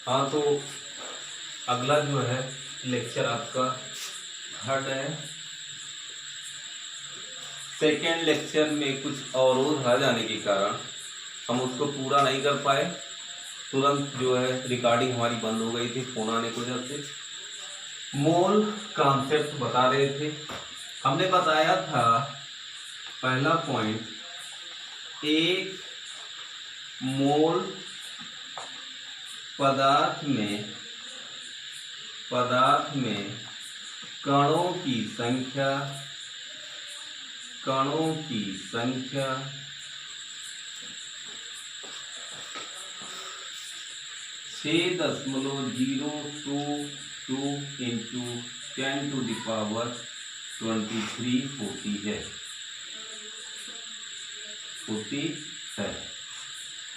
हाँ, तो अगला जो है लेक्चर आपका थर्ड है। सेकेंड लेक्चर में कुछ अवरोध आ जाने के कारण हम उसको पूरा नहीं कर पाए। तुरंत जो है रिकॉर्डिंग हमारी बंद हो गई थी फोन आने की वजह से। मोल कॉन्सेप्ट बता रहे थे। हमने बताया था पहला पॉइंट, एक मोल पदार्थ में कणों की संख्या 6.022 इंटू 10⁻23 होती है।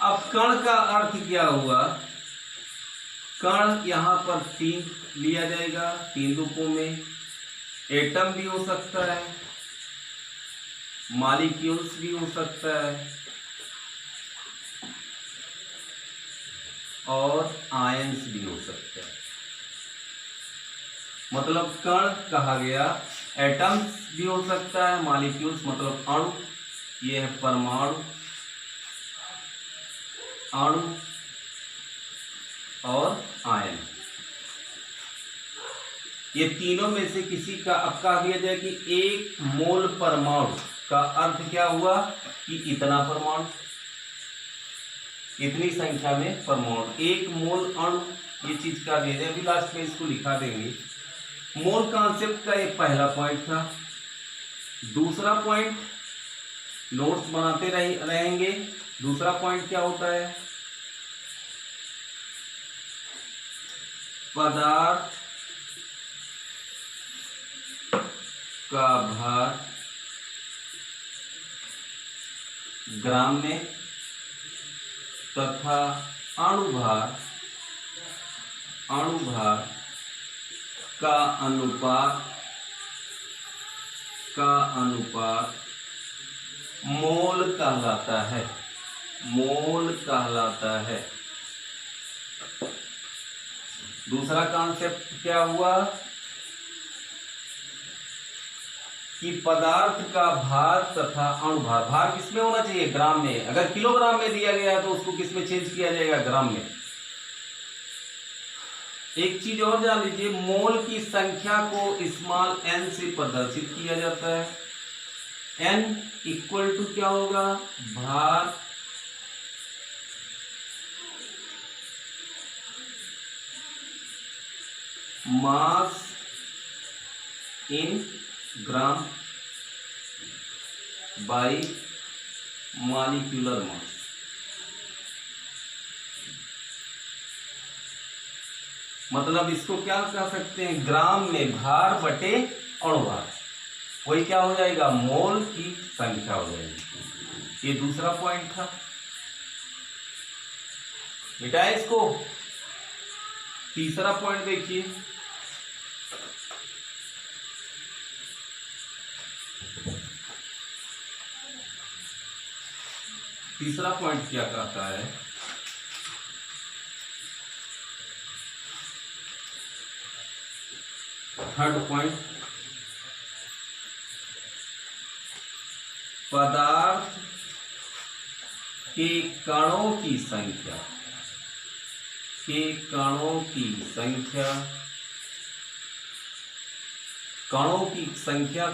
अब कण का अर्थ क्या हुआ? कण यहाँ पर 3 लिया जाएगा, 3 रूपों में। एटम भी हो सकता है, मॉलिक्यूल्स भी हो सकता है और आयंस भी हो सकता है। मतलब कण कहा गया, एटम्स भी हो सकता है, मॉलिक्यूल्स मतलब अणु, ये है परमाणु, अणु और आयन। ये तीनों में से किसी का अब कहा गया जाए कि एक मोल परमाणु का अर्थ क्या हुआ कि इतना परमाणु, इतनी संख्या में परमाणु। एक मोल अणु, ये चीज का दे दें, अभी लास्ट में इसको लिखा देंगे। मोल कॉन्सेप्ट का एक पहला पॉइंट था। दूसरा पॉइंट नोट्स बनाते रहेंगे। दूसरा पॉइंट क्या होता है? पदार्थ का भार ग्राम में तथा अणुभार का अनुपात मोल कहलाता है। दूसरा कॉन्सेप्ट क्या हुआ कि पदार्थ का भार तथा अणुभार। भार किसमें होना चाहिए? ग्राम में। अगर किलोग्राम में दिया गया है तो उसको किसमें चेंज किया जाएगा? ग्राम में। एक चीज और जान लीजिए, मोल की संख्या को स्मॉल n से प्रदर्शित किया जाता है। n इक्वल टू क्या होगा? भार मास इन ग्राम बाई मॉलिक्यूलर मास। मतलब इसको क्या कह सकते हैं? ग्राम में भार बटे अणुभार, वही क्या हो जाएगा? मोल की संख्या हो जाएगी। ये दूसरा पॉइंट था। मिटाए इसको। तीसरा पॉइंट देखिए, तीसरा पॉइंट क्या कहता है? थर्ड पॉइंट, पदार्थ के कणों की संख्या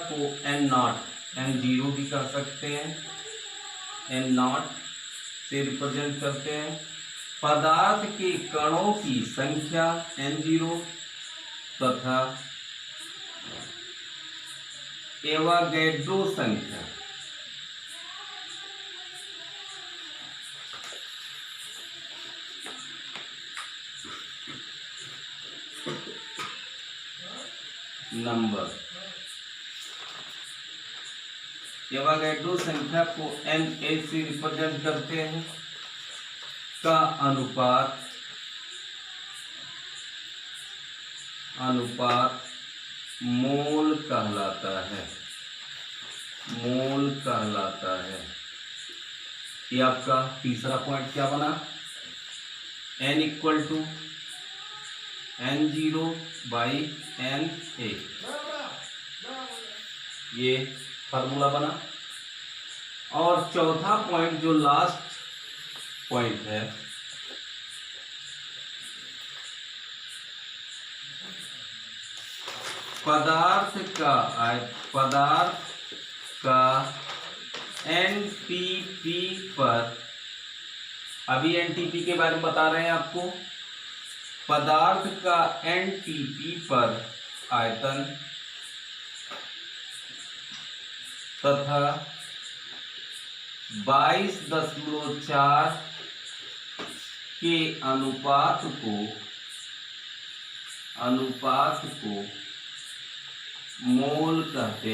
को n0 भी कह सकते हैं, n0 से रिप्रेजेंट करते हैं। पदार्थ के कणों की संख्या n0 तथा एवोगैड्रो संख्या नंबर, एवोगैड्रो संख्या को Na से रिप्रेजेंट करते हैं, का अनुपात मोल कहलाता है। ये आपका तीसरा पॉइंट क्या बना? n इक्वल टू N0/Na, ये फार्मूला बना। और चौथा पॉइंट जो लास्ट पॉइंट है, पदार्थ का एनटीपी पर, अभी एनटीपी के बारे में बता रहे हैं आपको, पदार्थ का एनटीपी पर आयतन तथा 22.4 के अनुपात को मोल कहते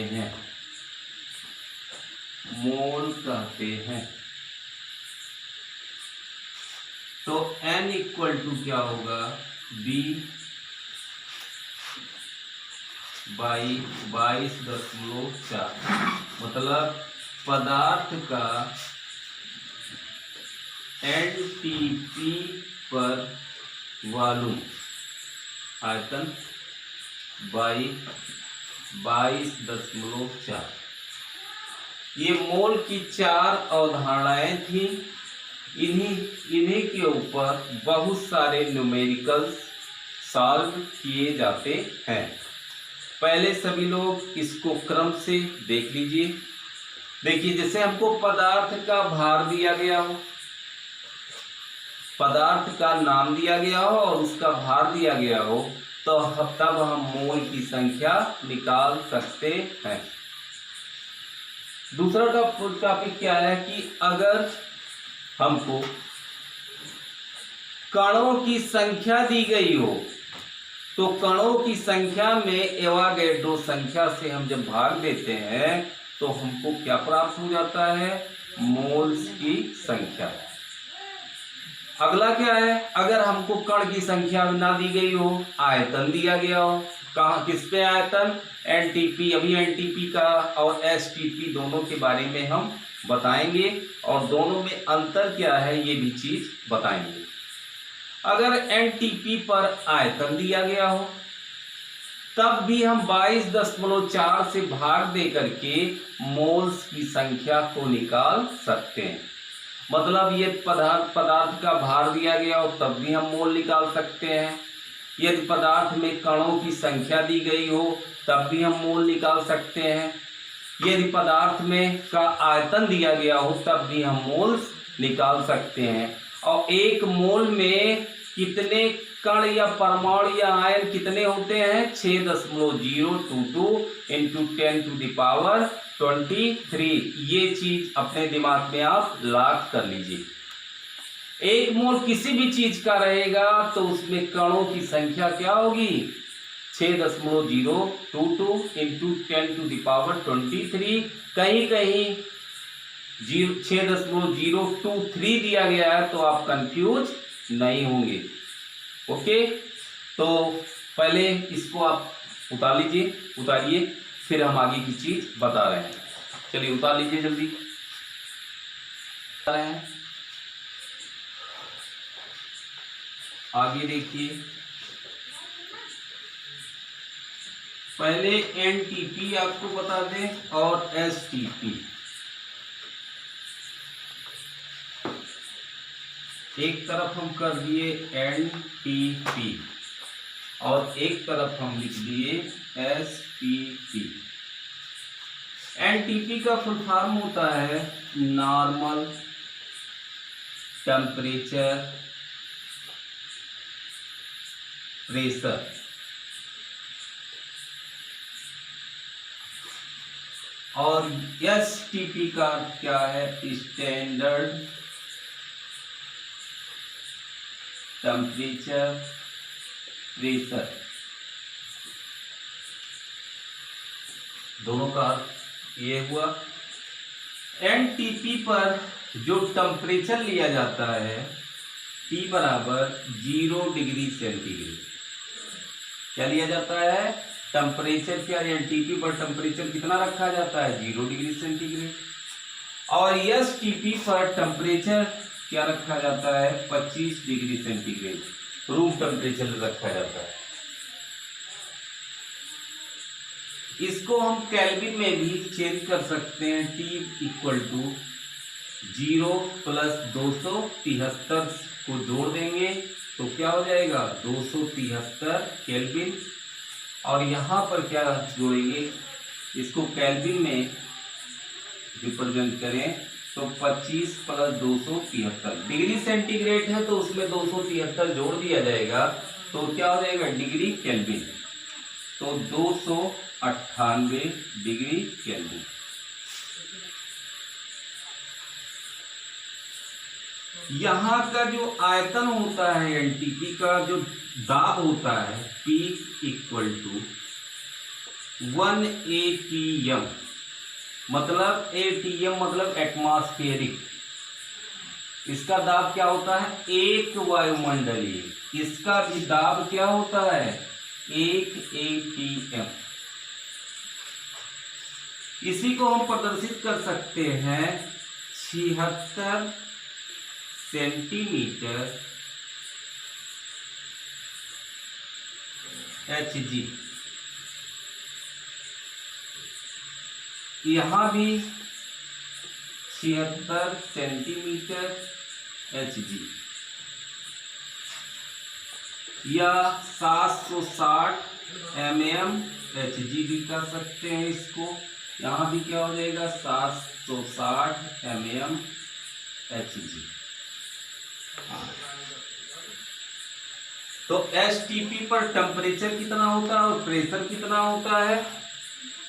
हैं। तो n इक्वल टू क्या होगा, B बाई 22.4, मतलब पदार्थ का एनटीपी पर वॉल्यूम आयतन बाई 22.4। ये मोल की 4 अवधारणाएं थी। इन्हीं के ऊपर बहुत सारे न्यूमेरिकल्स सॉल्व किए जाते हैं। पहले सभी लोग इसको क्रम से देख लीजिए। देखिए, जैसे हमको पदार्थ का भार दिया गया हो, पदार्थ का नाम दिया गया हो और उसका भार दिया गया हो, तो तब हम मोल की संख्या निकाल सकते हैं। दूसरा टॉपिक क्या है कि अगर हमको कणों की संख्या दी गई हो, तो कणों की संख्या में एवोगैड्रो संख्या से हम जब भाग देते हैं तो हमको क्या प्राप्त हो जाता है, मोल्स की संख्या। अगला क्या है, अगर हमको कण की संख्या ना दी गई हो, आयतन दिया गया हो, कहाँ किस पे आयतन, एनटीपी। अभी एनटीपी का और एसटीपी दोनों के बारे में हम बताएंगे और दोनों में अंतर क्या है ये भी चीज बताएंगे। अगर एनटीपी पर आयतन दिया गया हो, तब भी हम 22.4 से भाग दे करके मोल्स की संख्या को निकाल सकते हैं। मतलब ये पदार्थ का भार दिया गया हो, तब भी हम मोल निकाल सकते हैं। यदि पदार्थ में कणों की संख्या दी गई हो, तब भी हम मोल निकाल सकते हैं। यदि पदार्थ में का आयतन दिया गया हो, तब भी हम मोल्स निकाल सकते हैं। और एक मोल में कितने कण या परमाणु या आयन कितने होते हैं, 6.022 इंटू 10⁻23। ये चीज अपने दिमाग में आप लॉक कर लीजिए। एक मोल किसी भी चीज का रहेगा तो उसमें कणों की संख्या क्या होगी, 6.022 इंटू 10⁻23। कहीं 6.023 दिया गया है, तो आप कंफ्यूज नहीं होंगे। ओके, तो पहले इसको आप उतारिए, फिर हम आगे की चीज बता रहे हैं। चलिए उतार लीजिए जल्दी। बता रहे हैं, आगे देखिए। पहले एनटीपी आपको बता दें और एसटीपी। एक तरफ हम कर दिए एनटीपी और एक तरफ हम लिख दिए एसटीपी। एनटीपी का फुल फॉर्म होता है नॉर्मल टेम्परेचर प्रेशर। और एसटीपी का क्या है, स्टैंडर्ड टेम्परेचर प्रेशर। दोनों का ये हुआ। एनटीपी पर जो टेम्परेचर लिया जाता है, T बराबर 0 डिग्री सेंटीग्रेड। क्या लिया जाता है, टेम्परेचर क्या, एनटीपी पर टेम्परेचर कितना रखा जाता है, 0 डिग्री सेंटीग्रेड। और एसटीपी पर टेम्परेचर क्या रखा जाता है, 25 डिग्री सेंटीग्रेड। रूम टेम्परेचर रखा जाता है। इसको हम केल्विन में भी चेंज कर सकते हैं। T इक्वल टू 0 प्लस 273 को जोड़ देंगे तो क्या हो जाएगा 273 केल्विन। और यहाँ पर क्या जोड़ेंगे, इसको केल्विन में रिप्रेजेंट करें तो 25 प्लस 273 डिग्री सेंटीग्रेड है तो उसमें 273 जोड़ दिया जाएगा तो क्या हो जाएगा डिग्री केल्विन, तो 298 डिग्री केल्विन। यहाँ का जो आयतन होता है एनटीपी का जो दाब होता है P इक्वल टू 1 ATM, मतलब ATM मतलब एटमॉस्फेरिक। इसका दाब क्या होता है 1 वायुमंडलीय, इसका भी दाब क्या होता है 1 ATM। इसी को हम प्रदर्शित कर सकते हैं 76 सेंटीमीटर Hg। यहाँ भी 76 सेंटीमीटर Hg या 760 mm Hg भी कर सकते हैं इसको। यहाँ भी क्या हो जाएगा 760 mm Hg। तो एसटीपी पर टेम्परेचर कितना होता है और प्रेशर कितना होता है।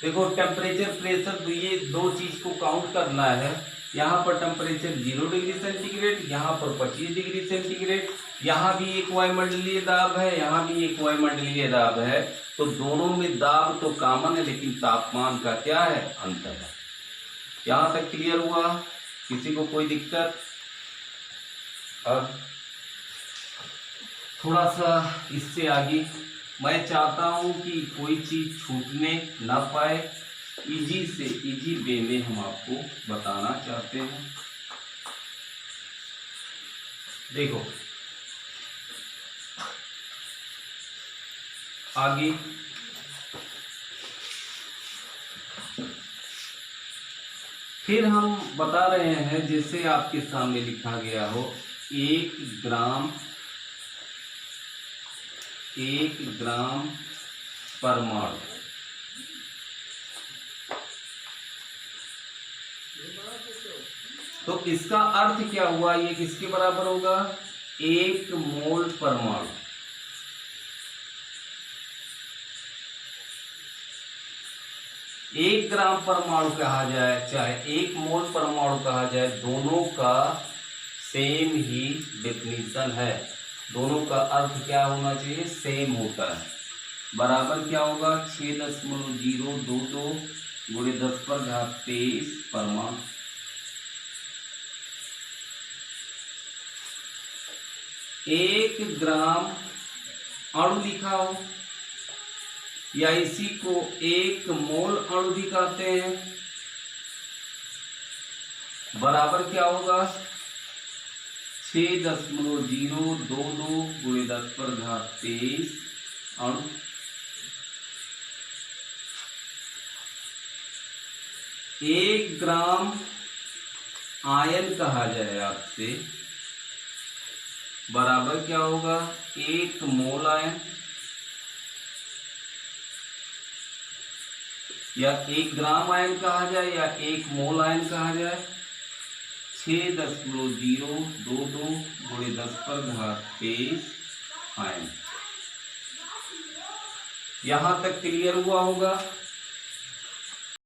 देखो टेम्परेचर प्रेशर तो ये दो चीज को काउंट करना है। यहाँ पर टेम्परेचर 0 डिग्री सेंटीग्रेड, यहाँ पर 25 डिग्री सेंटीग्रेड। यहाँ भी एक वायुमंडलीय दाब है, यहाँ भी एक वायुमंडलीय दाब है, तो दोनों में दाब तो कॉमन है लेकिन तापमान का क्या है अंतर है। यहाँ तक क्लियर हुआ, किसी को कोई दिक्कत। अब थोड़ा सा इससे आगे मैं चाहता हूं कि कोई चीज छूटने ना पाए, इजी वे में हम आपको बताना चाहते हैं। देखो आगे फिर हम बता रहे हैं, जैसे आपके सामने लिखा गया हो 1 ग्राम परमाणु। तो इसका अर्थ क्या हुआ, ये किसके बराबर होगा 1 मोल परमाणु। एक ग्राम परमाणु कहा जाए चाहे 1 मोल परमाणु कहा जाए, दोनों का सेम ही डेफिनेशन है। दोनों का अर्थ क्या होना चाहिए सेम होता है। बराबर क्या होगा 6.022 गुणे 10⁻23 परमाणु। एक ग्राम अणु लिखा हो या इसी को 1 मोल अणु भी कहते हैं, बराबर क्या होगा 6.022 गुणे 10⁻23 अणु। एक ग्राम आयन कहा जाए आपसे, बराबर क्या होगा 1 मोल आयन या 1 ग्राम आयन कहा जाए या 1 मोल आयन कहा जाए 6.022 गुणे 10⁻23 आयन। यहां तक क्लियर हुआ होगा।